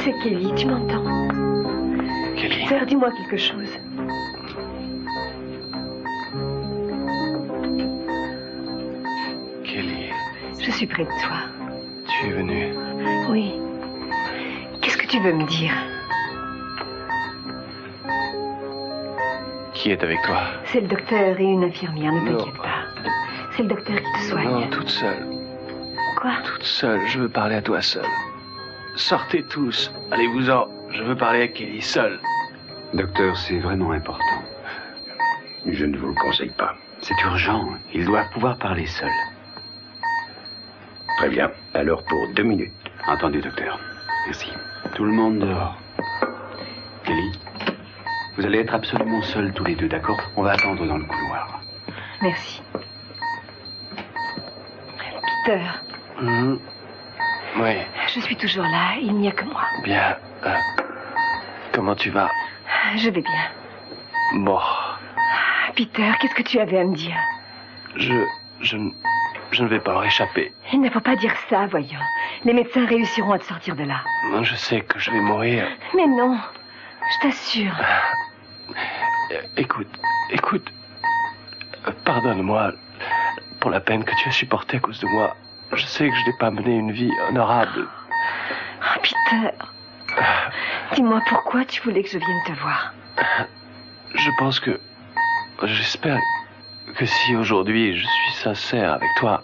C'est Kelly, tu m'entends? Kelly. Peter, dis-moi quelque chose. Kelly. Je suis près de toi. Tu es venue. Oui. Qu'est-ce que tu veux me dire? Qui est avec toi? C'est le docteur et une infirmière, ne Non. t'inquiète pas. C'est le docteur qui te soigne. Non, toute seule. Quoi? Toute seule, je veux parler à toi seule. Sortez tous, allez-vous-en. Je veux parler à Kelly seule. Docteur, c'est vraiment important. Je ne vous le conseille pas. C'est urgent. Ils doivent pouvoir parler seuls. Très bien. Alors pour 2 minutes. Entendu, docteur. Merci. Tout le monde dehors. Kelly, vous allez être absolument seuls tous les deux, d'accord? On va attendre dans le couloir. Merci. Peter, Oui, je suis toujours là, il n'y a que moi. bien. Comment tu vas? Je vais bien. Bon, Peter, qu'est-ce que tu avais à me dire? je ne vais pas leur échapper. Il ne faut pas dire ça, voyons. Les médecins réussiront à te sortir de là. Je sais que je vais mourir. Mais non, je t'assure. Écoute. Pardonne-moi pour la peine que tu as supportée à cause de moi. Je sais que je n'ai pas mené une vie honorable. Oh, Peter, dis-moi pourquoi tu voulais que je vienne te voir. J'espère que si aujourd'hui je suis sincère avec toi,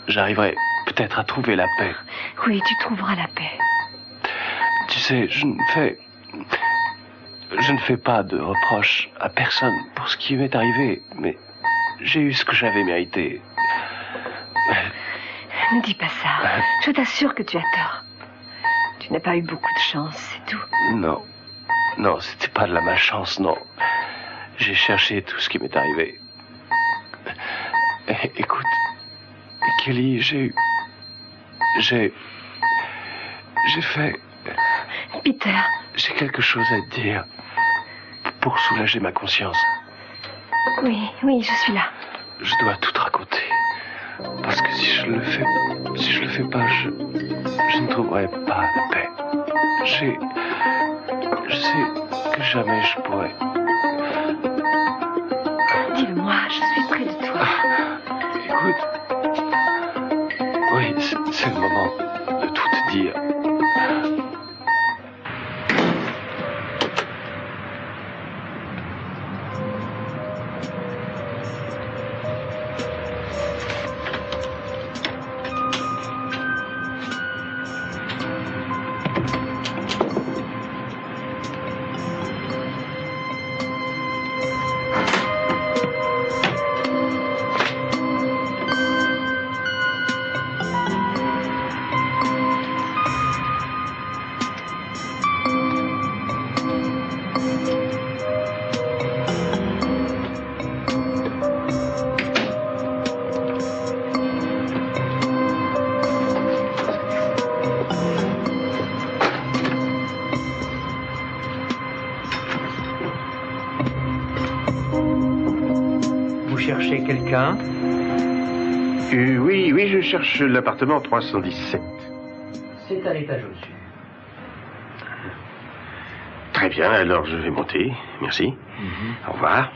j'arriverai peut-être à trouver la paix. Oui, tu trouveras la paix. Tu sais, je ne fais pas de reproches à personne pour ce qui m'est arrivé, mais j'ai eu ce que j'avais mérité. Ne dis pas ça. Je t'assure que tu as tort. Tu n'as pas eu beaucoup de chance, c'est tout. Non, c'était pas de la malchance, non. J'ai cherché tout ce qui m'est arrivé. Écoute, Kelly, j'ai fait... Peter. J'ai quelque chose à te dire pour soulager ma conscience. Oui, je suis là. Je dois tout te raconter. Parce que si je le fais pas, je ne trouverai pas la paix. Je sais que jamais je pourrai. Dis-le-moi, je suis près de toi. Écoute. Oui, c'est le moment de tout te dire. Cherchez quelqu'un? Oui, je cherche l'appartement 317. C'est à l'étage au-dessus. Très bien, alors je vais monter. Merci. Au revoir.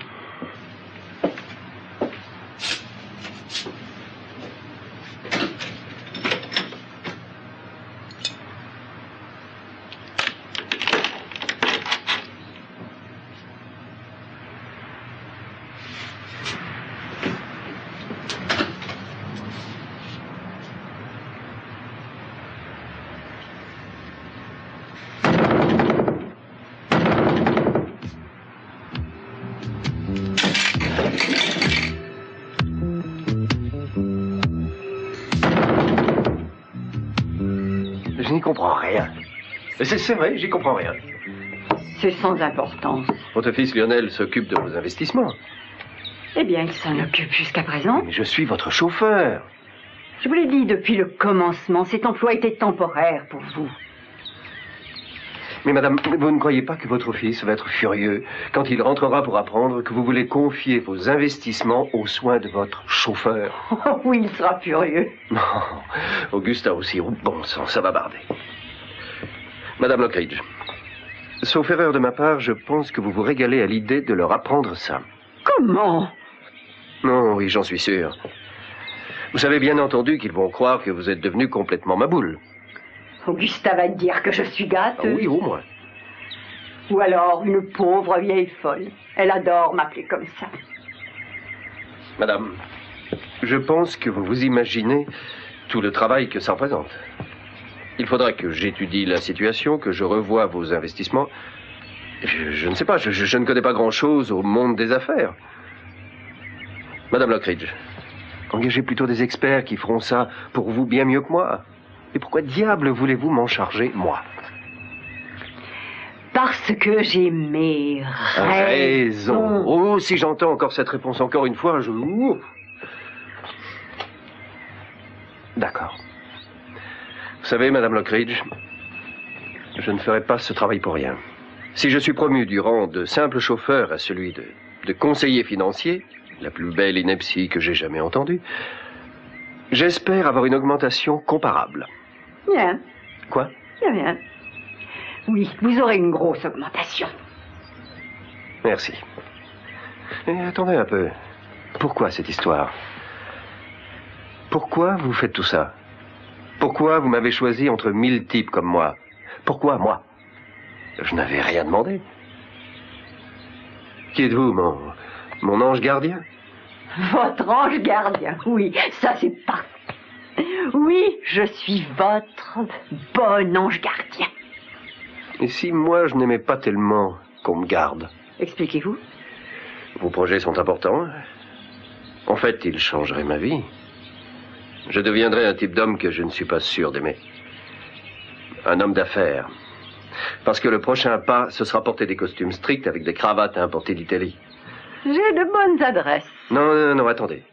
Je n'y comprends rien. C'est vrai, j'y comprends rien. C'est sans importance. Votre fils Lionel s'occupe de vos investissements. Eh bien, il s'en occupe jusqu'à présent. Mais je suis votre chauffeur. Je vous l'ai dit depuis le commencement, cet emploi était temporaire pour vous. Mais madame, vous ne croyez pas que votre fils va être furieux quand il rentrera pour apprendre que vous voulez confier vos investissements aux soins de votre chauffeur? Oh oui, il sera furieux. Non, Auguste a aussi bon sang, ça va barder. Madame Lockridge, sauf erreur de ma part, je pense que vous vous régalez à l'idée de leur apprendre ça. Comment? Non, oui, j'en suis sûr. Vous savez bien entendu qu'ils vont croire que vous êtes devenu complètement ma boule. Augusta va dire que je suis gâteuse. Ah oui, au moins. Ou alors une pauvre vieille folle. Elle adore m'appeler comme ça. Madame, je pense que vous vous imaginez tout le travail que ça représente. Il faudra que j'étudie la situation, que je revoie vos investissements. Je ne sais pas, je ne connais pas grand-chose au monde des affaires. Madame Lockridge, engagez plutôt des experts qui feront ça pour vous bien mieux que moi. Et pourquoi diable voulez-vous m'en charger, moi? Parce que j'ai mes raisons. Oh, si j'entends encore cette réponse encore une fois, je... D'accord. Vous savez, Madame Lockridge, je ne ferai pas ce travail pour rien. Si je suis promu du rang de simple chauffeur à celui de conseiller financier, la plus belle ineptie que j'ai jamais entendue, j'espère avoir une augmentation comparable. Bien. Quoi? Bien, bien. Oui, vous aurez une grosse augmentation. Merci. Et attendez un peu. Pourquoi cette histoire? Pourquoi vous faites tout ça? Pourquoi vous m'avez choisi entre 1000 types comme moi? Pourquoi moi? Je n'avais rien demandé. Qui êtes-vous, mon ange gardien? Votre ange gardien, oui, ça c'est parfait. Oui, je suis votre bon ange gardien. Et si moi je n'aimais pas tellement qu'on me garde? Expliquez-vous. Vos projets sont importants. En fait, ils changeraient ma vie. Je deviendrais un type d'homme que je ne suis pas sûr d'aimer. Un homme d'affaires. Parce que le prochain pas, ce sera porter des costumes stricts avec des cravates importées d'Italie. J'ai de bonnes adresses. Non, attendez.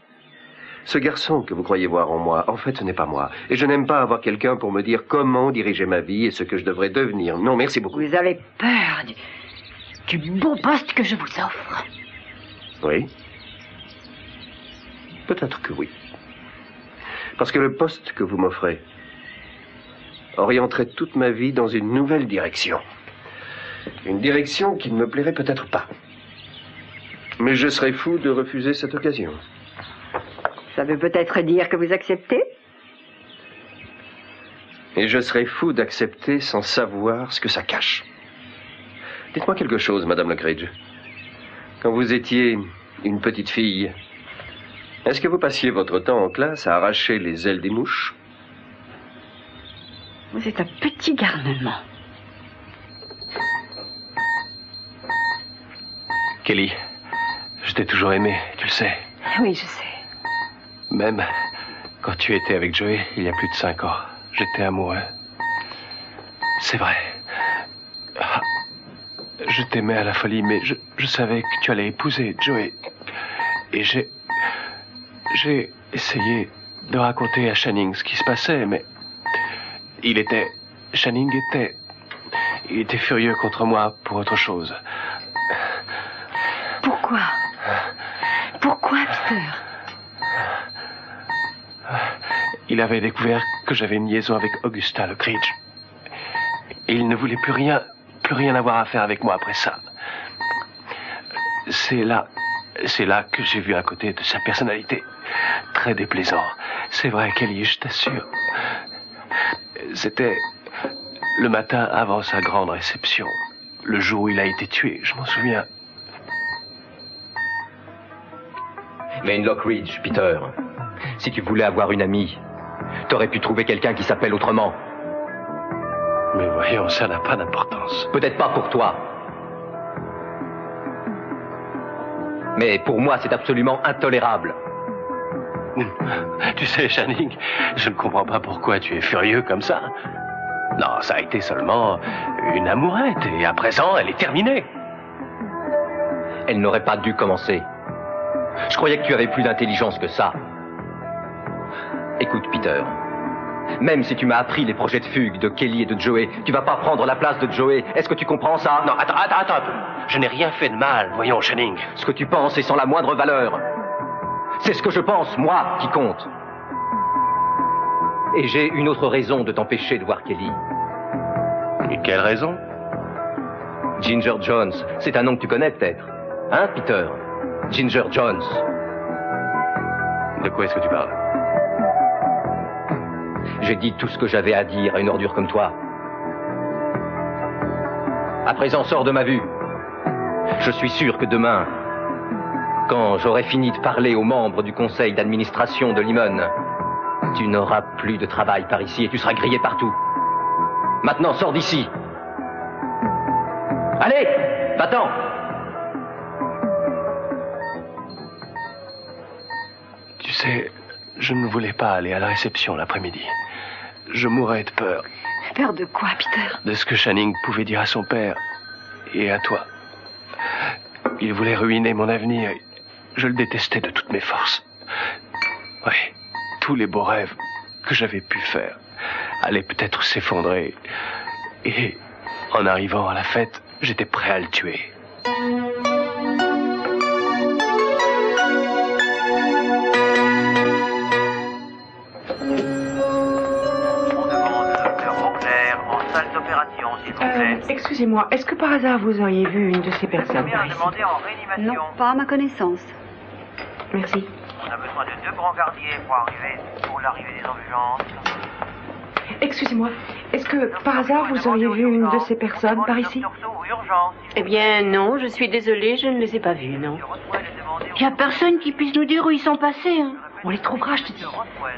Ce garçon que vous croyez voir en moi, en fait, ce n'est pas moi. Et je n'aime pas avoir quelqu'un pour me dire comment diriger ma vie et ce que je devrais devenir. Non, merci beaucoup. Vous avez peur du beau poste que je vous offre. Oui. Peut-être que oui. Parce que le poste que vous m'offrez orienterait toute ma vie dans une nouvelle direction. Une direction qui ne me plairait peut-être pas. Mais je serais fou de refuser cette occasion. Ça veut peut-être dire que vous acceptez? Et je serais fou d'accepter sans savoir ce que ça cache. Dites-moi quelque chose, Madame Lockridge. Quand vous étiez une petite fille, est-ce que vous passiez votre temps en classe à arracher les ailes des mouches? Vous êtes un petit garnement. Kelly, je t'ai toujours aimé, tu le sais. Oui, je sais. Même quand tu étais avec Joey, il y a plus de 5 ans, j'étais amoureux. C'est vrai. Je t'aimais à la folie, mais je savais que tu allais épouser Joey. Et j'ai essayé de raconter à Channing ce qui se passait, mais Channing était furieux contre moi pour autre chose. Pourquoi? Pourquoi, Peter? Il avait découvert que j'avais une liaison avec Augusta Lockridge. Et il ne voulait plus rien avoir à faire avec moi après ça. C'est là que j'ai vu un côté de sa personnalité très déplaisant. C'est vrai, Kelly, je t'assure. C'était le matin avant sa grande réception. Le jour où il a été tué, je m'en souviens. Lane Lockridge, Peter. Si tu voulais avoir une amie, t'aurais pu trouver quelqu'un qui s'appelle autrement. Mais voyons, ça n'a pas d'importance. Peut-être pas pour toi. Mais pour moi, c'est absolument intolérable. Tu sais, Channing, je ne comprends pas pourquoi tu es furieux comme ça. Non, ça a été seulement une amourette, et à présent, elle est terminée. Elle n'aurait pas dû commencer. Je croyais que tu avais plus d'intelligence que ça. Écoute, Peter. Même si tu m'as appris les projets de fugue de Kelly et de Joey, tu vas pas prendre la place de Joey. Est-ce que tu comprends ça? Non, attends un peu. Je n'ai rien fait de mal, voyons, Channing. Ce que tu penses est sans la moindre valeur. C'est ce que je pense, moi, qui compte. Et j'ai une autre raison de t'empêcher de voir Kelly. Et quelle raison? Ginger Jones, c'est un nom que tu connais peut-être. Hein, Peter? Ginger Jones. De quoi est-ce que tu parles? J'ai dit tout ce que j'avais à dire à une ordure comme toi. À présent, sors de ma vue. Je suis sûr que demain, quand j'aurai fini de parler aux membres du conseil d'administration de Limon, tu n'auras plus de travail par ici et tu seras grillé partout. Maintenant, sors d'ici. Allez, va-t'en. Tu sais, je ne voulais pas aller à la réception l'après-midi. Je mourais de peur. Peur de quoi, Peter? De ce que Channing pouvait dire à son père et à toi. Il voulait ruiner mon avenir. Je le détestais de toutes mes forces. Oui, tous les beaux rêves que j'avais pu faire allaient peut-être s'effondrer. Et en arrivant à la fête, j'étais prêt à le tuer. Excusez-moi, est-ce que par hasard vous auriez vu une de ces personnes par ici? Non, pas à ma connaissance. Merci. On a besoin de 2 grands gardiers pour l'arrivée des ambulances. Excusez-moi, est-ce que par hasard vous auriez vu une de ces personnes par ici? Eh bien, non, je suis désolée, je ne les ai pas vus, non. Il n'y a personne qui puisse nous dire où ils sont passés. Hein. On les trouvera, je te dis.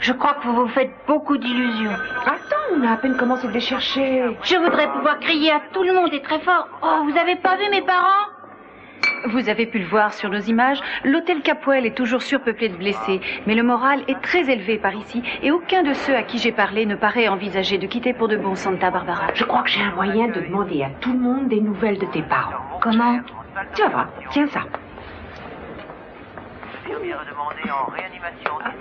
Je crois que vous vous faites beaucoup d'illusions. Attends, on a à peine commencé de les chercher. Je voudrais pouvoir crier à tout le monde et très fort. Oh, vous avez pas vu mes parents? Vous avez pu le voir sur nos images, l'hôtel Capwell est toujours surpeuplé de blessés, mais le moral est très élevé par ici et aucun de ceux à qui j'ai parlé ne paraît envisager de quitter pour de bon Santa Barbara. Je crois que j'ai un moyen de demander à tout le monde des nouvelles de tes parents. Comment? Tu vas voir, tiens ça.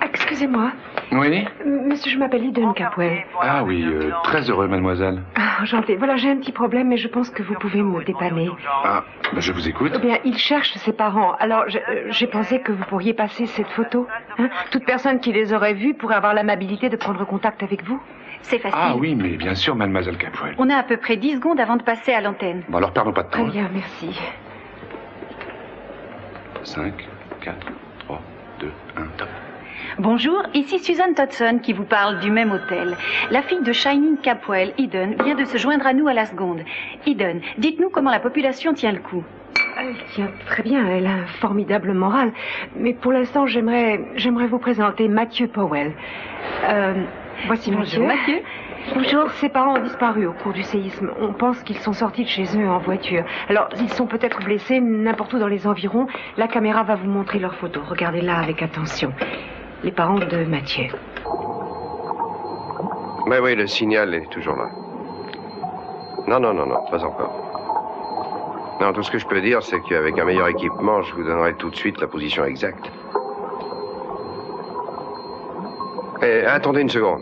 Excusez-moi. Oui? Monsieur, je m'appelle Eden Capwell. Ah oui, très heureux, mademoiselle. Ah, enchantée. Voilà, j'ai un petit problème, mais je pense que vous pouvez me dépanner. Ah, ben je vous écoute. Eh bien, il cherche ses parents. Alors, j'ai pensé que vous pourriez passer cette photo. Hein? Toute personne qui les aurait vus pourrait avoir l'amabilité de prendre contact avec vous. C'est facile. Ah oui, mais bien sûr, mademoiselle Capwell. On a à peu près 10 secondes avant de passer à l'antenne. Bon, alors perdons pas de temps. Très bien, merci. 5, 4, 3, 2, 1, top. Bonjour, ici Susan Todson qui vous parle du même hôtel. La fille de Shining Capwell, Eden, vient de se joindre à nous à la seconde. Eden, dites-nous comment la population tient le coup. Elle tient très bien, elle a un formidable moral. Mais pour l'instant, j'aimerais vous présenter Mathieu Powell. Voici Bonjour, Mathieu. Bonjour. Ses parents ont disparu au cours du séisme. On pense qu'ils sont sortis de chez eux en voiture. Alors, ils sont peut-être blessés n'importe où dans les environs. La caméra va vous montrer leurs photos. Regardez-la avec attention. Les parents de Mathieu. Mais oui, le signal est toujours là. Non, pas encore. Non, tout ce que je peux dire, c'est qu'avec un meilleur équipement, je vous donnerai tout de suite la position exacte. Eh, attendez une seconde.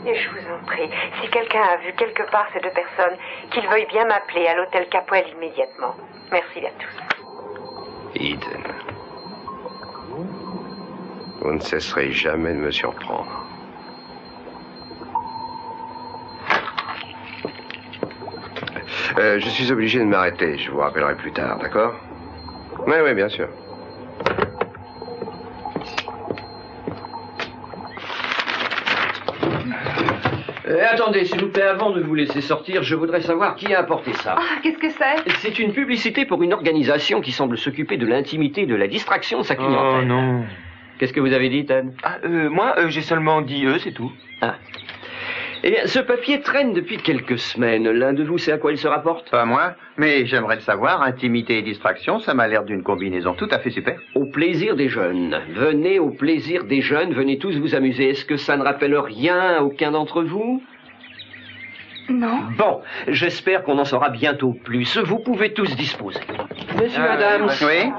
Et je vous en prie, si quelqu'un a vu quelque part ces deux personnes, qu'il veuille bien m'appeler à l'hôtel Capwell immédiatement. Merci à tous. Eden. Vous ne cesserez jamais de me surprendre. Je suis obligé de m'arrêter. Je vous rappellerai plus tard, d'accord? Oui, bien sûr. Attendez, s'il vous plaît, avant de vous laisser sortir, je voudrais savoir qui a apporté ça. Ah, qu'est-ce que c'est? C'est une publicité pour une organisation qui semble s'occuper de l'intimité et de la distraction de sa clientèle. Oh non. Qu'est-ce que vous avez dit, Ted? Moi, j'ai seulement dit c'est tout. Ah. Eh bien, ce papier traîne depuis quelques semaines. L'un de vous sait à quoi il se rapporte? Pas moi, mais j'aimerais le savoir. Intimité et distraction, ça m'a l'air d'une combinaison tout à fait super. Au plaisir des jeunes. Venez au plaisir des jeunes, venez tous vous amuser. Est-ce que ça ne rappelle rien à aucun d'entre vous? Non. Bon, j'espère qu'on en saura bientôt plus. Vous pouvez tous disposer. Monsieur, madame. Oui?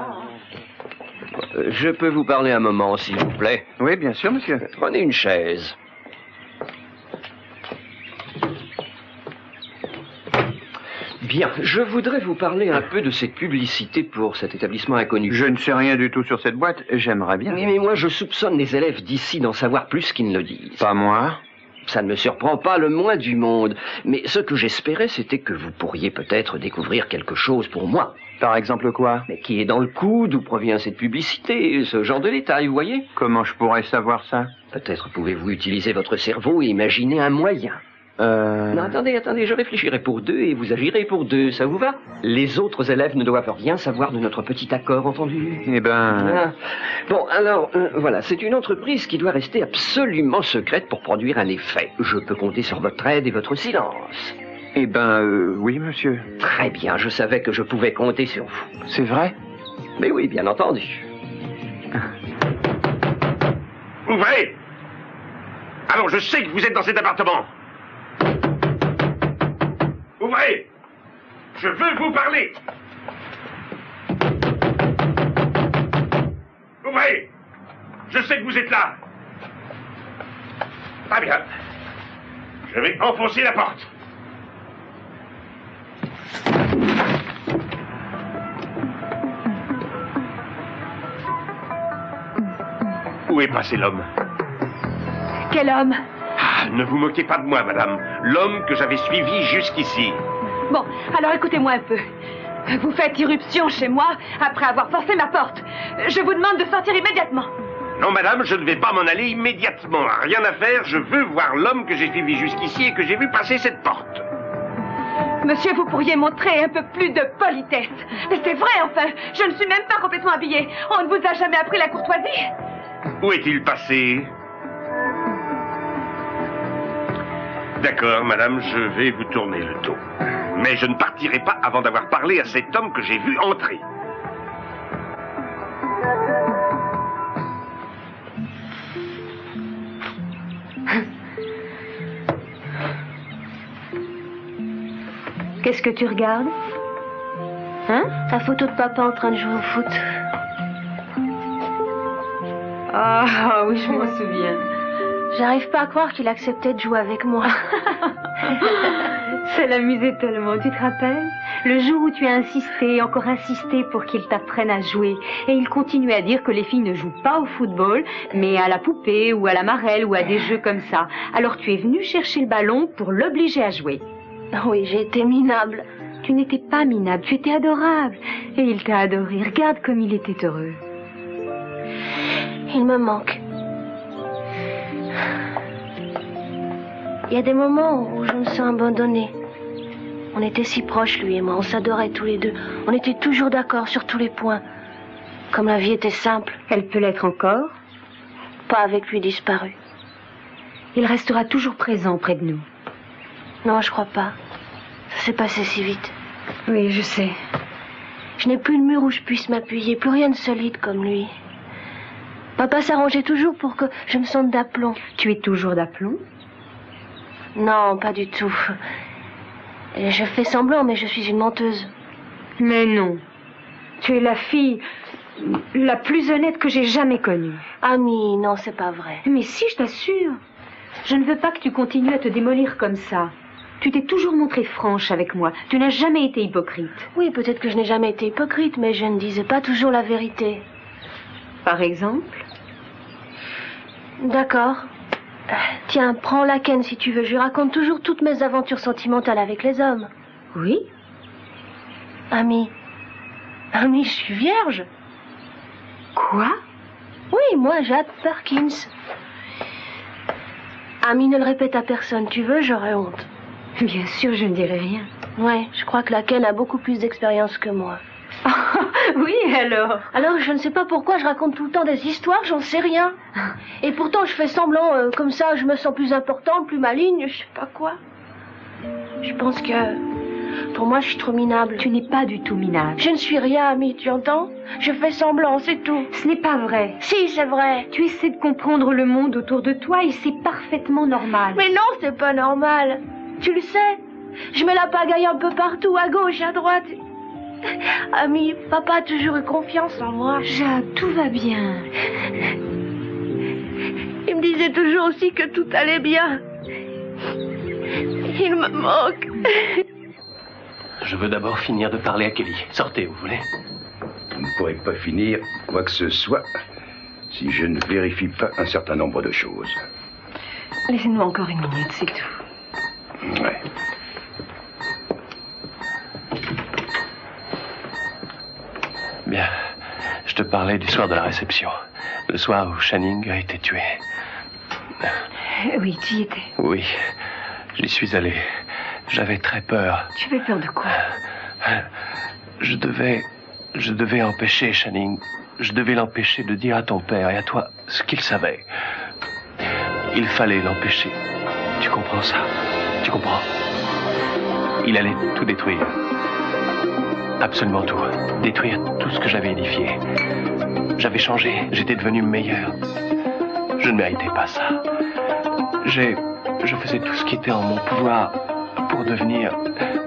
Je peux vous parler un moment, s'il vous plaît? Oui, bien sûr, monsieur. Prenez une chaise. Bien, je voudrais vous parler un peu de cette publicité pour cet établissement inconnu. Je ne sais rien du tout sur cette boîte, j'aimerais bien. Oui, mais moi, je soupçonne les élèves d'ici d'en savoir plus qu'ils ne le disent. Pas moi. Ça ne me surprend pas le moins du monde. Mais ce que j'espérais, c'était que vous pourriez peut-être découvrir quelque chose pour moi. Par exemple quoi? Mais qui est dans le coup, d'où provient cette publicité, ce genre de détails, vous voyez? Comment je pourrais savoir ça? Peut-être pouvez-vous utiliser votre cerveau et imaginer un moyen. Non, attendez, je réfléchirai pour deux et vous agirez pour deux, ça vous va? Les autres élèves ne doivent rien savoir de notre petit accord, entendu? Eh ben... Ah. Bon, alors, voilà, c'est une entreprise qui doit rester absolument secrète pour produire un effet. Je peux compter sur votre aide et votre silence. Eh ben, oui, monsieur. Très bien, je savais que je pouvais compter sur vous. C'est vrai? Mais oui, bien entendu. Ouvrez! Alors, je sais que vous êtes dans cet appartement. Ouvrez! Je veux vous parler! Ouvrez! Je sais que vous êtes là! Très bien. Je vais enfoncer la porte. Où est passé l'homme? Quel homme? Ah, ne vous moquez pas de moi, madame. L'homme que j'avais suivi jusqu'ici. Bon, alors écoutez-moi un peu. Vous faites irruption chez moi après avoir forcé ma porte. Je vous demande de sortir immédiatement. Non, madame, je ne vais pas m'en aller immédiatement. Rien à faire, je veux voir l'homme que j'ai suivi jusqu'ici et que j'ai vu passer cette porte. Monsieur, vous pourriez montrer un peu plus de politesse. Mais c'est vrai, enfin. Je ne suis même pas complètement habillée. On ne vous a jamais appris la courtoisie. Où est-il passé? D'accord, madame, je vais vous tourner le dos. Mais je ne partirai pas avant d'avoir parlé à cet homme que j'ai vu entrer. Qu'est-ce que tu regardes? Hein? Ta photo de papa en train de jouer au foot. Ah oui, je m'en souviens. J'arrive pas à croire qu'il acceptait de jouer avec moi. Ça l'amusait tellement, tu te rappelles? Le jour où tu as insisté et encore insisté pour qu'il t'apprenne à jouer. Et il continuait à dire que les filles ne jouent pas au football, mais à la poupée ou à la marelle ou à des jeux comme ça. Alors tu es venu chercher le ballon pour l'obliger à jouer. Oui, j'ai été minable. Tu n'étais pas minable, tu étais adorable. Et il t'a adoré, regarde comme il était heureux. Il me manque. Il y a des moments où je me sens abandonnée. On était si proches, lui et moi, on s'adorait tous les deux. On était toujours d'accord sur tous les points. Comme la vie était simple. Elle peut l'être encore? Pas avec lui disparu. Il restera toujours présent près de nous. Non, je crois pas. Ça s'est passé si vite. Oui, je sais. Je n'ai plus de mur où je puisse m'appuyer, plus rien de solide comme lui. Papa s'arrangeait toujours pour que je me sente d'aplomb. Tu es toujours d'aplomb? Non, pas du tout. Je fais semblant, mais je suis une menteuse. Mais non. Tu es la fille la plus honnête que j'ai jamais connue. Amie, non, c'est pas vrai. Mais si, je t'assure. Je ne veux pas que tu continues à te démolir comme ça. Tu t'es toujours montrée franche avec moi. Tu n'as jamais été hypocrite. Oui, peut-être que je n'ai jamais été hypocrite, mais je ne disais pas toujours la vérité. Par exemple? D'accord. Tiens, prends la Ken si tu veux. Je lui raconte toujours toutes mes aventures sentimentales avec les hommes. Oui? Amie, je suis vierge. Quoi? Oui, moi, Jade Perkins. Amie, ne le répète à personne. Tu veux, j'aurais honte. Bien sûr, je ne dirai rien. Ouais, je crois que la Ken a beaucoup plus d'expérience que moi. Oui, alors? Alors, je ne sais pas pourquoi je raconte tout le temps des histoires, j'en sais rien. Et pourtant, je fais semblant, comme ça, je me sens plus importante, plus maligne, je sais pas quoi. Je pense que, pour moi, je suis trop minable. Tu n'es pas du tout minable. Je ne suis rien, Amie, tu entends? Je fais semblant, c'est tout. Ce n'est pas vrai. Si, c'est vrai. Tu essaies de comprendre le monde autour de toi et c'est parfaitement normal. Mais non, c'est pas normal. Tu le sais. Je mets la pagaille un peu partout, à gauche, à droite. Amie, papa a toujours eu confiance en moi. Jade, tout va bien. Il me disait toujours aussi que tout allait bien. Il me manque. Je veux d'abord finir de parler à Kelly. Sortez, vous voulez? Vous ne pourrez pas finir quoi que ce soit si je ne vérifie pas un certain nombre de choses. Laissez-nous encore une minute, c'est tout. Ouais. Bien. Je te parlais du soir de la réception. Le soir où Channing a été tué. Oui, tu y étais. Oui. J'y suis allé. J'avais très peur. Tu avais peur de quoi? Je devais empêcher Channing. Je devais l'empêcher de dire à ton père et à toi ce qu'il savait. Il fallait l'empêcher. Tu comprends ça? Tu comprends? Il allait tout détruire. Absolument tout. Détruire tout ce que j'avais édifié. J'avais changé. J'étais devenu meilleur. Je ne méritais pas ça. Je faisais tout ce qui était en mon pouvoir pour devenir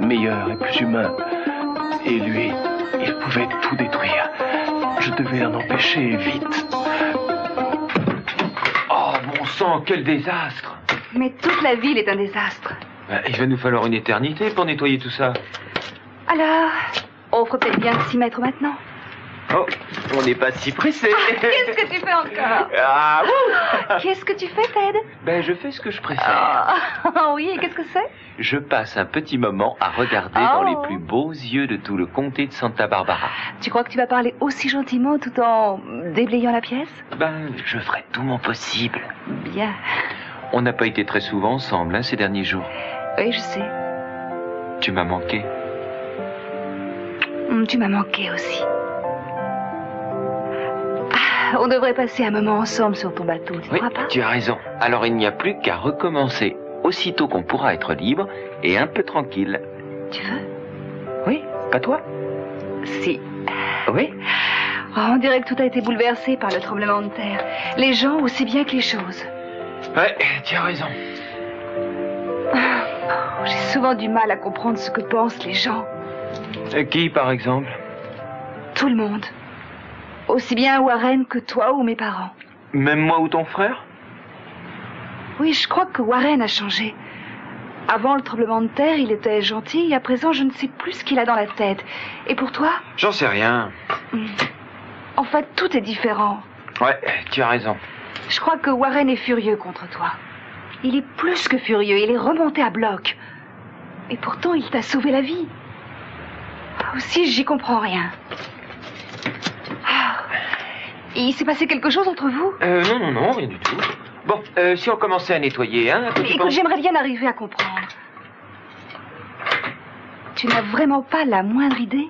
meilleur et plus humain. Et lui, il pouvait tout détruire. Je devais en empêcher vite. Oh, bon sang, quel désastre! Mais toute la ville est un désastre. Il va nous falloir une éternité pour nettoyer tout ça. Alors, on ferait peut-être bien de s'y mettre maintenant. Oh, on n'est pas si pressé. Qu'est-ce que tu fais encore? Ah, Qu'est-ce que tu fais, Ted? Ben, je fais ce que je préfère. Oh, oui, et qu'est-ce que c'est? Je passe un petit moment à regarder dans les plus beaux yeux de tout le comté de Santa Barbara. Tu crois que tu vas parler aussi gentiment tout en déblayant la pièce? Ben, je ferai tout mon possible. Bien. On n'a pas été très souvent ensemble, hein, ces derniers jours. Oui, je sais. Tu m'as manqué. Tu m'as manqué aussi. On devrait passer un moment ensemble sur ton bateau, tu ne crois pas? Tu as raison. Alors il n'y a plus qu'à recommencer aussitôt qu'on pourra être libre et un peu tranquille. Tu veux? Oui, pas toi? Si. Oui? Oh, on dirait que tout a été bouleversé par le tremblement de terre. Les gens aussi bien que les choses. Ouais, tu as raison. J'ai souvent du mal à comprendre ce que pensent les gens. Qui, par exemple? Tout le monde. Aussi bien Warren que toi ou mes parents. Même moi ou ton frère? Oui, je crois que Warren a changé. Avant le tremblement de terre, il était gentil, et à présent, je ne sais plus ce qu'il a dans la tête. Et pour toi? J'en sais rien. En fait, tout est différent. Ouais, tu as raison. Je crois que Warren est furieux contre toi. Il est plus que furieux, il est remonté à bloc. Et pourtant, il t'a sauvé la vie. Aussi, j'y comprends rien. Il s'est passé quelque chose entre vous? Non, rien du tout. Bon, si on commençait à nettoyer, hein? Écoute, j'aimerais bien arriver à comprendre. Tu n'as vraiment pas la moindre idée?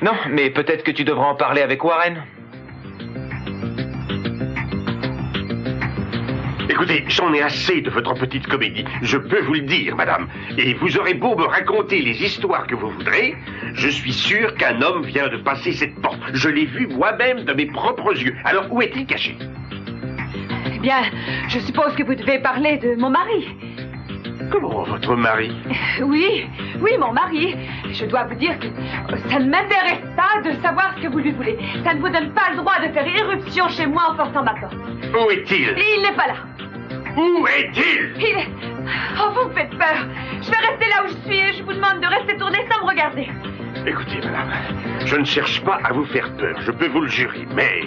Non, mais peut-être que tu devras en parler avec Warren. Écoutez, j'en ai assez de votre petite comédie. Je peux vous le dire, madame. Et vous aurez beau me raconter les histoires que vous voudrez, je suis sûr qu'un homme vient de passer cette porte. Je l'ai vu moi-même de mes propres yeux. Alors, où est-il caché? Eh bien, je suppose que vous devez parler de mon mari. Comment, votre mari? Oui, mon mari. Je dois vous dire que ça ne m'intéresse pas de savoir ce que vous lui voulez. Ça ne vous donne pas le droit de faire irruption chez moi en forçant ma porte. Où est-il? Il n'est pas là. Où est-il? Oh, vous me faites peur. Je vais rester là où je suis et je vous demande de rester tourné sans me regarder. Écoutez, madame, je ne cherche pas à vous faire peur, je peux vous le jurer, mais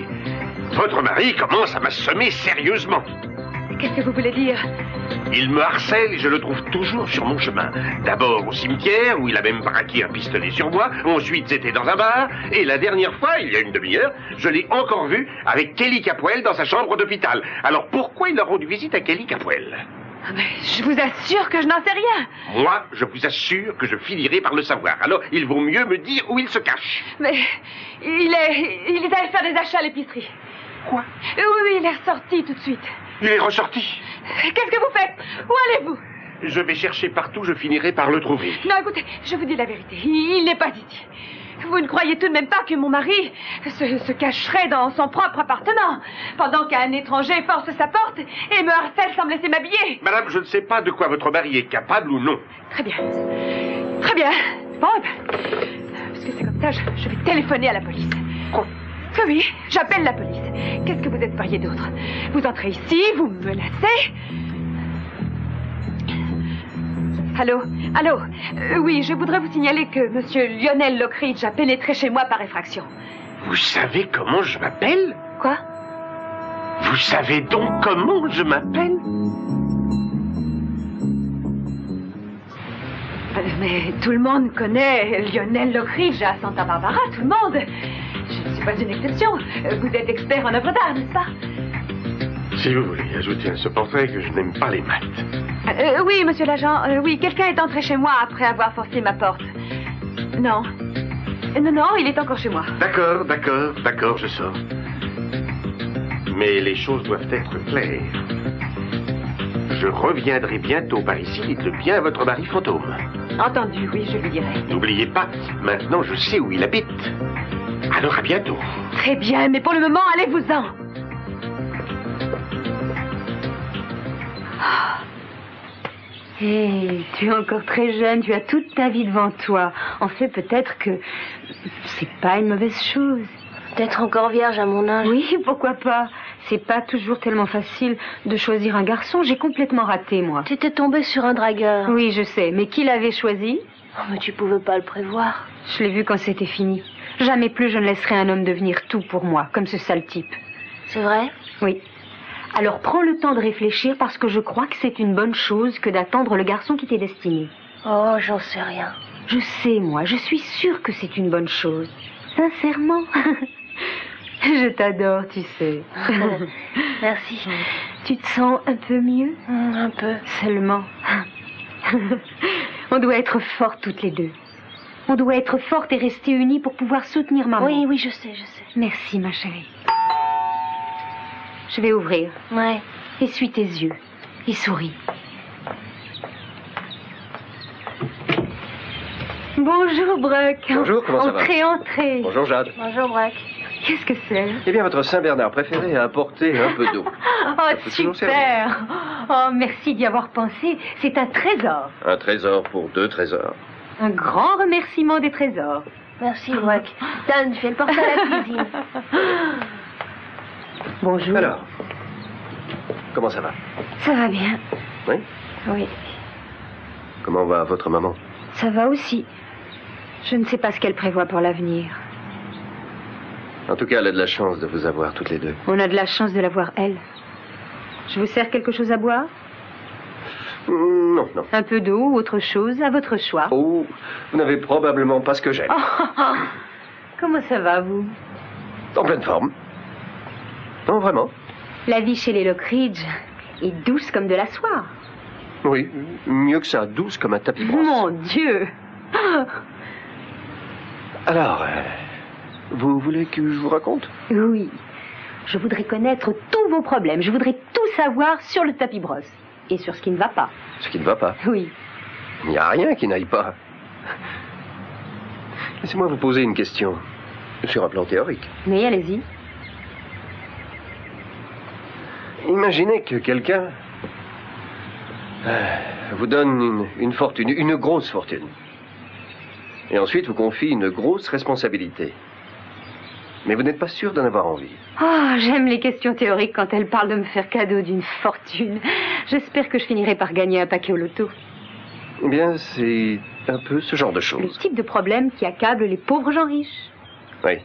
votre mari commence à m'assommer sérieusement. Qu'est-ce que vous voulez dire? Il me harcèle et je le trouve toujours sur mon chemin. D'abord au cimetière, où il a même braqué un pistolet sur moi. Ensuite, c'était dans un bar. Et la dernière fois, il y a une demi-heure, je l'ai encore vu avec Kelly Capwell dans sa chambre d'hôpital. Alors pourquoi il a rendu visite à Kelly Capwell? Mais je vous assure que je n'en sais rien. Moi, je vous assure que je finirai par le savoir. Alors, il vaut mieux me dire où il se cache. Mais il est allé faire des achats à l'épicerie. Quoi? Oui, il est ressorti tout de suite. Il est ressorti? Qu'est-ce que vous faites? Où allez-vous? Je vais chercher partout, je finirai par le trouver. Non, écoutez, je vous dis la vérité. Il n'est pas ici. Vous ne croyez tout de même pas que mon mari se cacherait dans son propre appartement pendant qu'un étranger force sa porte et me harcèle sans me laisser m'habiller? Madame, je ne sais pas de quoi votre mari est capable ou non. Très bien. Très bien. Bon, puisque c'est comme ça, je vais téléphoner à la police. Quoi? Oui, j'appelle la police. Qu'est-ce que vous espériez d'autre? Vous entrez ici, vous me menacez. Allô? Allô? Oui, je voudrais vous signaler que monsieur Lionel Lockridge a pénétré chez moi par effraction. Vous savez comment je m'appelle? Quoi? Vous savez donc comment je m'appelle? Mais tout le monde connaît Lionel Lockridge à Santa Barbara, tout le monde. Je ne suis pas une exception. Vous êtes expert en œuvres d'art, n'est-ce pas? Si vous voulez ajouter à ce portrait que je n'aime pas les maths. Oui, monsieur l'agent. Oui, quelqu'un est entré chez moi après avoir forcé ma porte. Non. Non, il est encore chez moi. D'accord, je sors. Mais les choses doivent être claires. Je reviendrai bientôt par ici, dites-le bien à votre mari fantôme. Entendu, oui, je lui dirai. N'oubliez pas, maintenant je sais où il habite. Alors à bientôt. Très bien, mais pour le moment, allez-vous-en. Hé, tu es encore très jeune, tu as toute ta vie devant toi. En fait, peut-être que c'est pas une mauvaise chose. D'être encore vierge à mon âge. Oui, pourquoi pas. C'est pas toujours tellement facile de choisir un garçon. J'ai complètement raté, moi. Tu étais tombée sur un dragueur. Oui, je sais. Mais qui l'avait choisi? Oh, mais tu pouvais pas le prévoir. Je l'ai vu quand c'était fini. Jamais plus je ne laisserai un homme devenir tout pour moi, comme ce sale type. C'est vrai? Oui. Alors prends le temps de réfléchir parce que je crois que c'est une bonne chose que d'attendre le garçon qui t'est destiné. Oh, j'en sais rien. Je sais, moi. Je suis sûre que c'est une bonne chose. Sincèrement. Je t'adore, tu sais. Merci. Tu te sens un peu mieux? Un peu. Seulement. On doit être fortes toutes les deux. On doit être fortes et rester unies pour pouvoir soutenir maman. Oui, je sais. Merci, ma chérie. Je vais ouvrir. Ouais. Essuie tes yeux et souris. Bonjour, Bruck. Bonjour, comment ça va? Entrez. Bonjour, Jade. Bonjour, Braque. Qu'est-ce que c'est? Eh bien, votre Saint-Bernard préféré a apporté un peu d'eau. Oh, super. Oh, merci d'y avoir pensé. C'est un trésor. Un trésor pour 2 trésors. Un grand remerciement des trésors. Merci, Braque. Dan, fais le porter à la cuisine. Bonjour. Alors, comment ça va? Ça va bien. Oui? Oui. Comment va votre maman? Ça va aussi. Je ne sais pas ce qu'elle prévoit pour l'avenir. En tout cas, elle a de la chance de vous avoir toutes les deux. On a de la chance de la voir, elle. Je vous sers quelque chose à boire? Non. Un peu d'eau ou autre chose, à votre choix. Oh, vous n'avez probablement pas ce que j'aime. Comment ça va, vous? En pleine forme. Non, vraiment. La vie chez les Lockridge est douce comme de la soie. Oui, mieux que ça, douce comme un tapis brosse. Mon Dieu! Alors, vous voulez que je vous raconte? Oui. Je voudrais connaître tous vos problèmes. Je voudrais tout savoir sur le tapis brosse. Et sur ce qui ne va pas. Ce qui ne va pas? Oui. Il n'y a rien qui n'aille pas. Laissez-moi vous poser une question. Sur un plan théorique. Mais allez-y. Imaginez que quelqu'un vous donne une fortune, une grosse fortune. Et ensuite vous confie une grosse responsabilité. Mais vous n'êtes pas sûr d'en avoir envie. Oh, j'aime les questions théoriques quand elles parlent de me faire cadeau d'une fortune. J'espère que je finirai par gagner un paquet au loto. Eh bien, c'est un peu ce genre de choses. Le type de problème qui accable les pauvres gens riches. Oui.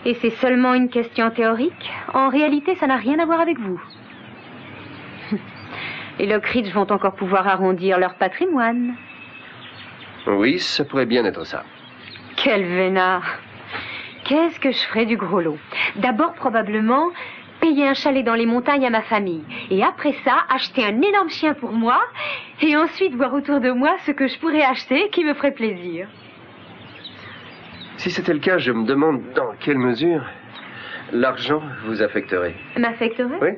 Et c'est seulement une question théorique? En réalité, ça n'a rien à voir avec vous. Les Lockridge vont encore pouvoir arrondir leur patrimoine. Oui, ça pourrait bien être ça. Quel vénard! Qu'est-ce que je ferais du gros lot? D'abord, probablement, payer un chalet dans les montagnes à ma famille. Et après ça, acheter un énorme chien pour moi. Et ensuite, voir autour de moi ce que je pourrais acheter qui me ferait plaisir. Si c'était le cas, je me demande dans quelle mesure l'argent vous affecterait. M'affecterait? Oui.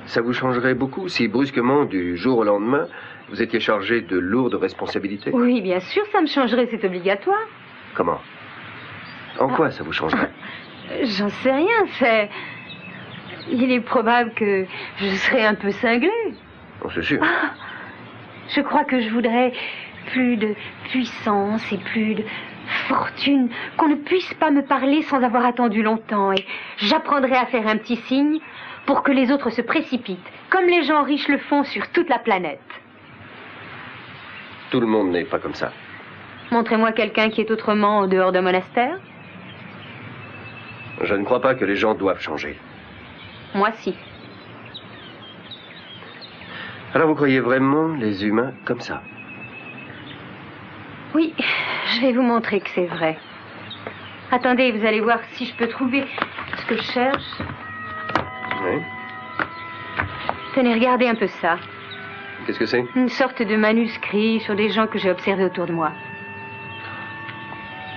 Ça vous changerait beaucoup si brusquement, du jour au lendemain, vous étiez chargé de lourdes responsabilités? Oui, bien sûr, ça me changerait, c'est obligatoire. Comment? En quoi ça vous changerait? J'en sais rien, c'est... Il est probable que je serais un peu cinglée. Oh, c'est sûr. Je crois que je voudrais plus de puissance et plus de fortune, qu'on ne puisse pas me parler sans avoir attendu longtemps. Et j'apprendrai à faire un petit signe pour que les autres se précipitent, comme les gens riches le font sur toute la planète. Tout le monde n'est pas comme ça. Montrez-moi quelqu'un qui est autrement en dehors d'un monastère. Je ne crois pas que les gens doivent changer. Moi, si. Alors vous croyez vraiment les humains comme ça? Oui, je vais vous montrer que c'est vrai. Attendez, vous allez voir si je peux trouver ce que je cherche. Oui. Tenez, regardez un peu ça. Qu'est-ce que c'est? Une sorte de manuscrit sur des gens que j'ai observés autour de moi.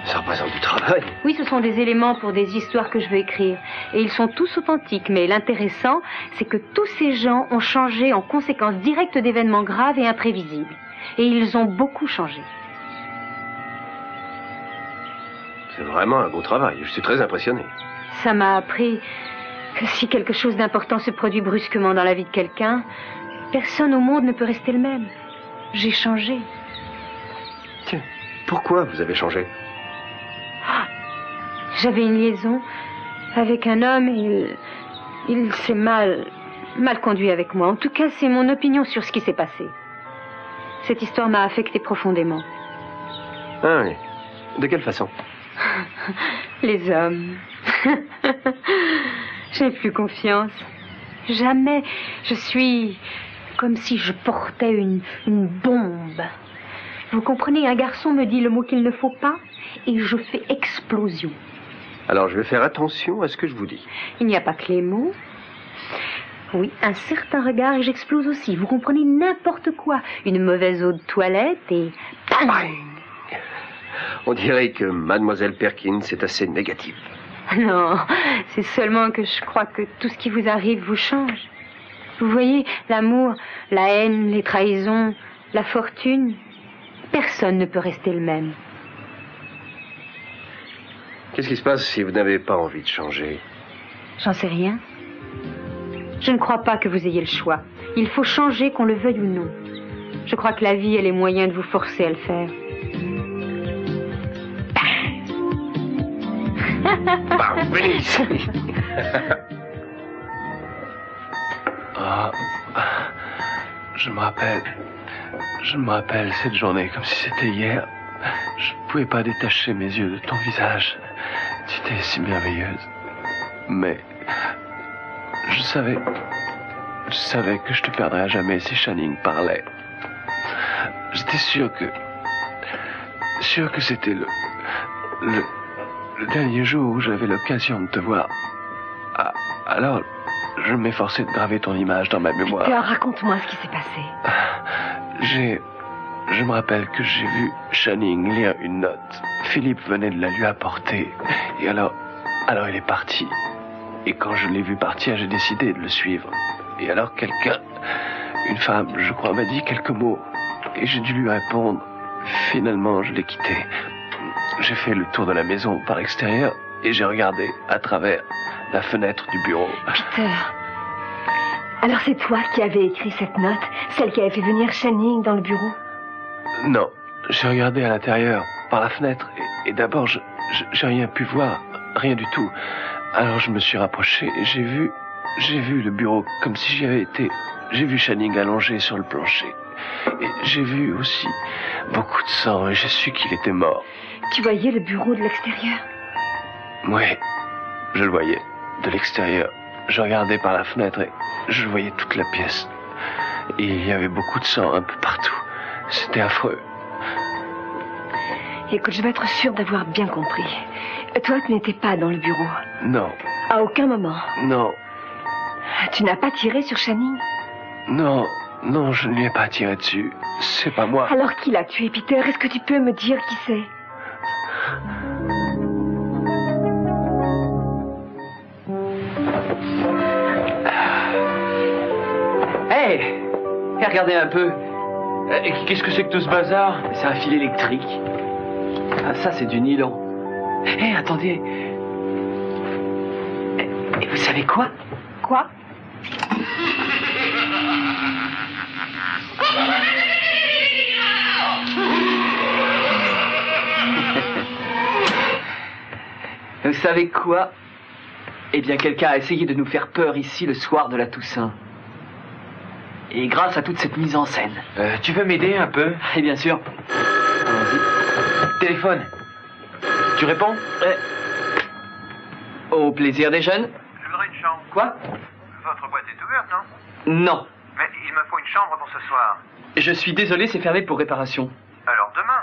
Ça représente du travail. Oui, ce sont des éléments pour des histoires que je veux écrire. Et ils sont tous authentiques. Mais l'intéressant, c'est que tous ces gens ont changé en conséquence directe d'événements graves et imprévisibles. Et ils ont beaucoup changé. C'est vraiment un beau travail. Je suis très impressionné. Ça m'a appris que si quelque chose d'important se produit brusquement dans la vie de quelqu'un, personne au monde ne peut rester le même. J'ai changé. Tiens, pourquoi vous avez changé? J'avais une liaison avec un homme et il s'est mal conduit avec moi. En tout cas, c'est mon opinion sur ce qui s'est passé. Cette histoire m'a affectée profondément. Ah oui. De quelle façon? Les hommes. Je n'ai plus confiance. Jamais. Je suis comme si je portais une bombe. Vous comprenez, un garçon me dit le mot qu'il ne faut pas et je fais explosion. Alors je vais faire attention à ce que je vous dis. Il n'y a pas que les mots. Oui, un certain regard et j'explose aussi. Vous comprenez, n'importe quoi. Une mauvaise eau de toilette et... bang! On dirait que Mademoiselle Perkins est assez négative. Non, c'est seulement que je crois que tout ce qui vous arrive vous change. Vous voyez, l'amour, la haine, les trahisons, la fortune, personne ne peut rester le même. Qu'est-ce qui se passe si vous n'avez pas envie de changer? J'en sais rien. Je ne crois pas que vous ayez le choix. Il faut changer, qu'on le veuille ou non. Je crois que la vie a les moyens de vous forcer à le faire. Bah, venez ici. Ah, je me rappelle cette journée comme si c'était hier. Je ne pouvais pas détacher mes yeux de ton visage. Tu étais si merveilleuse. Mais je savais que je te perdrais à jamais si Channing parlait. J'étais sûr que c'était le dernier jour où j'avais l'occasion de te voir. Ah, alors, je m'efforçais de graver ton image dans ma mémoire. Peter, raconte-moi ce qui s'est passé. Je me rappelle que j'ai vu Channing lire une note. Philippe venait de la lui apporter. Et alors il est parti. Et quand je l'ai vu partir, j'ai décidé de le suivre. Et alors une femme, je crois, m'a dit quelques mots. Et j'ai dû lui répondre. Finalement, je l'ai quitté. J'ai fait le tour de la maison par l'extérieur et j'ai regardé à travers la fenêtre du bureau. Peter, alors c'est toi qui avais écrit cette note, celle qui avait fait venir Channing dans le bureau? Non, j'ai regardé à l'intérieur, par la fenêtre, et d'abord, j'ai rien pu voir, rien du tout. Alors je me suis rapproché et j'ai vu le bureau comme si j'y avais été. J'ai vu Channing allongé sur le plancher. Et j'ai vu aussi beaucoup de sang et j'ai su qu'il était mort. Tu voyais le bureau de l'extérieur? Oui, je le voyais, de l'extérieur. Je regardais par la fenêtre et je voyais toute la pièce. Et il y avait beaucoup de sang un peu partout. C'était affreux. Écoute, je vais être sûre d'avoir bien compris. Toi, tu n'étais pas dans le bureau? Non. À aucun moment? Non. Tu n'as pas tiré sur Channing? Non, je ne lui ai pas tiré dessus. C'est pas moi. Alors qui l'a tué, Peter? Est-ce que tu peux me dire qui c'est? Hey! Regardez un peu. Qu'est-ce que c'est que tout ce bazar? C'est un fil électrique. Ah, ça, c'est du nylon. Hé, attendez. Et vous savez quoi? Quoi? Vous savez quoi? Eh bien, quelqu'un a essayé de nous faire peur ici le soir de la Toussaint. Et grâce à toute cette mise en scène. Tu veux m'aider un peu? Et bien sûr. Allons-y. Téléphone. Tu réponds? Au plaisir des jeunes. Je voudrais une chambre. Quoi? Votre boîte est ouverte, non? Non. Mais il me faut une chambre pour ce soir. Je suis désolé, c'est fermé pour réparation. Alors demain.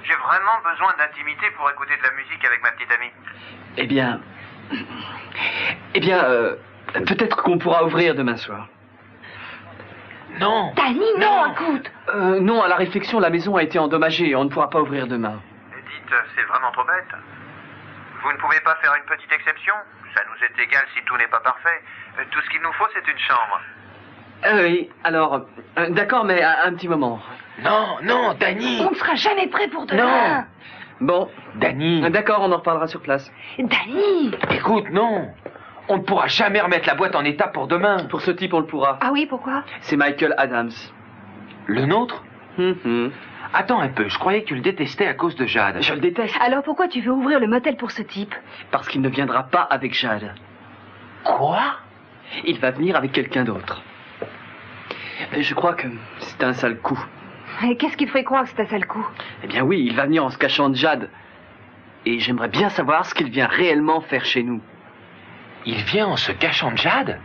J'ai vraiment besoin d'intimité pour écouter de la musique avec ma petite amie. Eh bien, peut-être qu'on pourra ouvrir demain soir. Non. Danny, non, écoute. Non, à la réflexion, la maison a été endommagée. On ne pourra pas ouvrir demain. Dites, c'est vraiment trop bête. Vous ne pouvez pas faire une petite exception? Ça nous est égal si tout n'est pas parfait. Tout ce qu'il nous faut, c'est une chambre. Oui, alors, d'accord, mais un petit moment. Non, Danny. On ne sera jamais prêt pour demain. Bon. Danny. D'accord, on en reparlera sur place. Danny. Écoute, non. On ne pourra jamais remettre la boîte en état pour demain. Pour ce type, on le pourra. Ah oui, pourquoi? C'est Michael Adams. Le nôtre? Attends un peu, je croyais que tu le détestais à cause de Jade. Je le déteste. Alors pourquoi tu veux ouvrir le motel pour ce type? Parce qu'il ne viendra pas avec Jade. Quoi? Il va venir avec quelqu'un d'autre. Je crois que c'est un sale coup. Et qu'est-ce qui te ferait croire que c'est un sale coup? Eh bien oui, il va venir en se cachant de Jade. Et j'aimerais bien savoir ce qu'il vient réellement faire chez nous. Il vient en se cachant de Jade?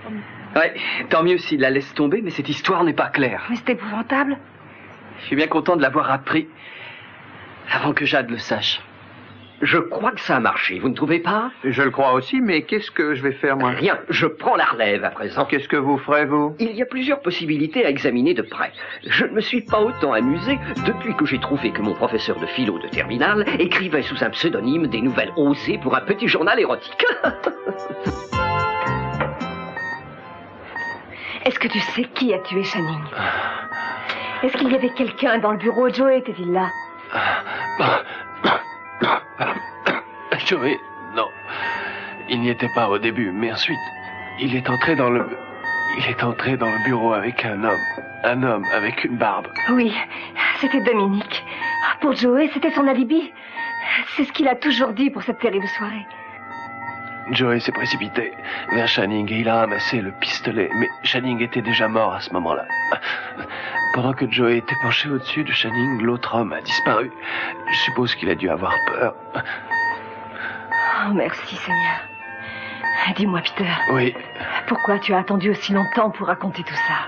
Ouais, tant mieux s'il la laisse tomber, mais cette histoire n'est pas claire. Mais c'est épouvantable. Je suis bien content de l'avoir appris avant que Jade le sache. Je crois que ça a marché, vous ne trouvez pas? Je le crois aussi, mais qu'est-ce que je vais faire, moi? Rien, je prends la relève à présent. Qu'est-ce que vous ferez, vous? Il y a plusieurs possibilités à examiner de près. Je ne me suis pas autant amusé depuis que j'ai trouvé que mon professeur de philo de terminale écrivait sous un pseudonyme des nouvelles osées pour un petit journal érotique. Est-ce que tu sais qui a tué Channing? Est-ce qu'il y avait quelqu'un dans le bureau? Joey était-il là? Joey, non. Il n'y était pas au début, mais ensuite, il est entré dans le bureau avec un homme. Un homme avec une barbe. Oui, c'était Dominique. Pour Joey, c'était son alibi. C'est ce qu'il a toujours dit pour cette terrible soirée. Joey s'est précipité vers Channing et il a ramassé le pistolet. Mais Channing était déjà mort à ce moment-là. Pendant que Joey était penché au-dessus de Channing, l'autre homme a disparu. Je suppose qu'il a dû avoir peur. Oh, merci, Seigneur. Dis-moi, Peter. Oui. Pourquoi tu as attendu aussi longtemps pour raconter tout ça?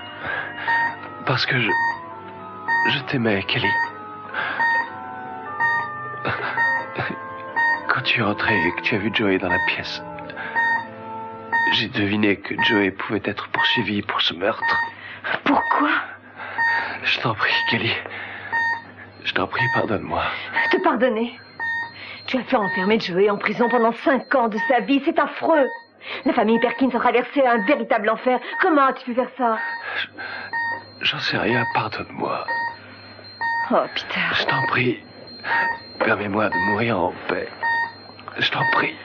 Parce que je t'aimais, Kelly. Quand tu es rentré et que tu as vu Joey dans la pièce, j'ai deviné que Joey pouvait être poursuivi pour ce meurtre. Pourquoi? Je t'en prie, Kelly. Je t'en prie, pardonne-moi. Te pardonner? Tu as fait enfermer Joey en prison pendant 5 ans de sa vie. C'est affreux. La famille Perkins a traversé un véritable enfer. Comment as-tu pu faire ça? J'en sais rien, pardonne-moi. Oh, Peter. Je t'en prie. Permets-moi de mourir en paix. Je t'en prie.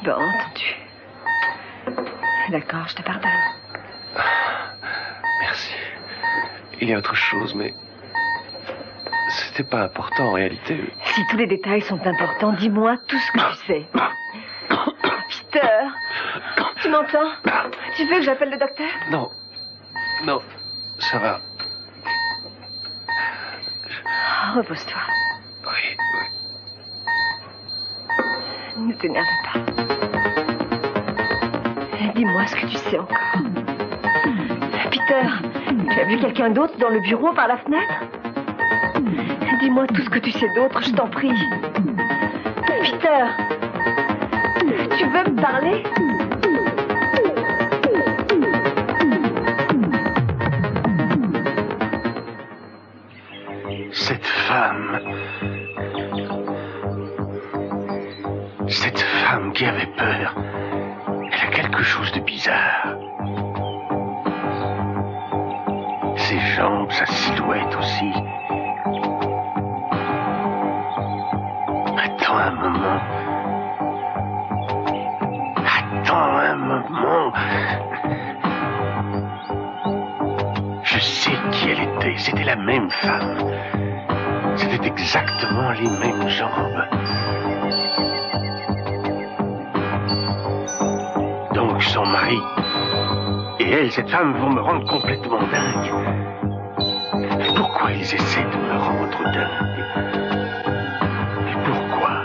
Bon, entendu. D'accord, je te pardonne. Merci. Il y a autre chose, mais c'était pas important en réalité. Si tous les détails sont importants, dis-moi tout ce que tu sais. Peter, tu m'entends? Tu veux que j'appelle le docteur? Non. Non, ça va. Repose-toi. Oui. Ne t'énerve pas. Dis-moi ce que tu sais encore. Peter, tu as vu quelqu'un d'autre dans le bureau par la fenêtre? Dis-moi tout ce que tu sais d'autre, je t'en prie. Peter, tu veux me parler? Cette femme qui avait peur, elle a quelque chose de bizarre. Ses jambes, sa silhouette aussi. Attends un moment. Je sais qui elle était. C'était la même femme. C'était exactement les mêmes jambes. Donc son mari est Et elle, cette femme, vont me rendre complètement dingue. Pourquoi ils essaient de me rendre dingue? Et pourquoi?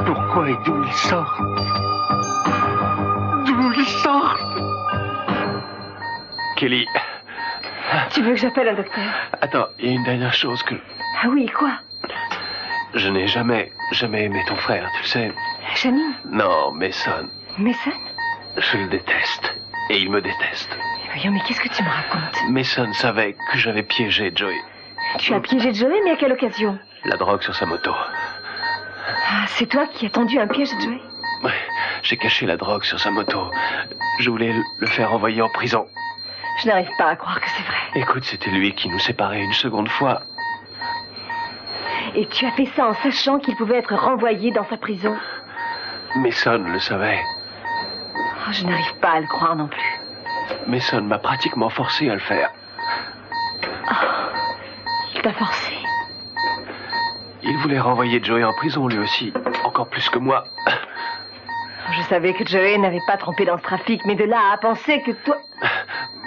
Pourquoi et d'où ils sortent? D'où ils sortent? Kelly. Tu veux que j'appelle un docteur? Attends, il y a une dernière chose que... Ah oui, quoi? Je n'ai jamais aimé ton frère, tu le sais. Janine? Non, Mason. Mason? Je le déteste. Et il me déteste. Voyons, mais qu'est-ce que tu me racontes? Mason savait que j'avais piégé Joey. Tu as piégé Joey, mais à quelle occasion? La drogue sur sa moto. Ah, c'est toi qui as tendu un piège à Joey? Ouais, j'ai caché la drogue sur sa moto. Je voulais le faire envoyer en prison. Je n'arrive pas à croire que c'est vrai. Écoute, c'était lui qui nous séparait une seconde fois. Et tu as fait ça en sachant qu'il pouvait être renvoyé dans sa prison? Mason le savait. Oh, je n'arrive pas à le croire non plus. Mason m'a pratiquement forcé à le faire. Oh, il t'a forcé? Il voulait renvoyer Joey en prison, lui aussi. Encore plus que moi. Je savais que Joey n'avait pas trompé dans ce trafic, mais de là à penser que toi...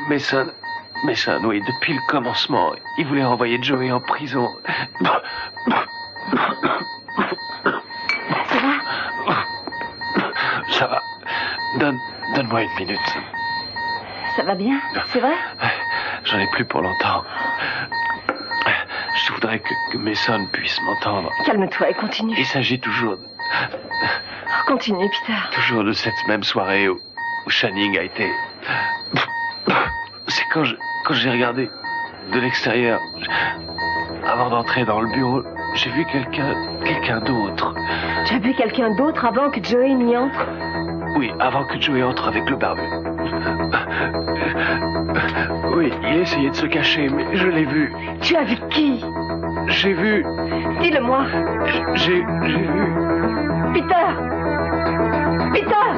Mason, oui, depuis le commencement, il voulait renvoyer Joey en prison. Ça va? Ça va. Donne-moi une minute. Ça va bien, c'est vrai? J'en ai plus pour longtemps. Je voudrais que Mason puisse m'entendre. Calme-toi et continue. Il s'agit toujours... Continue, Peter. Toujours de cette même soirée où Channing a été... C'est quand j'ai regardé de l'extérieur, avant d'entrer dans le bureau, j'ai vu quelqu'un d'autre. Tu as vu quelqu'un d'autre avant que Joey n'y entre? Oui, avant que Joey entre avec le barbu. Oui, il essayait de se cacher, mais je l'ai vu. Tu as vu qui? J'ai vu... Dis-le-moi. J'ai vu... Peter! Peter!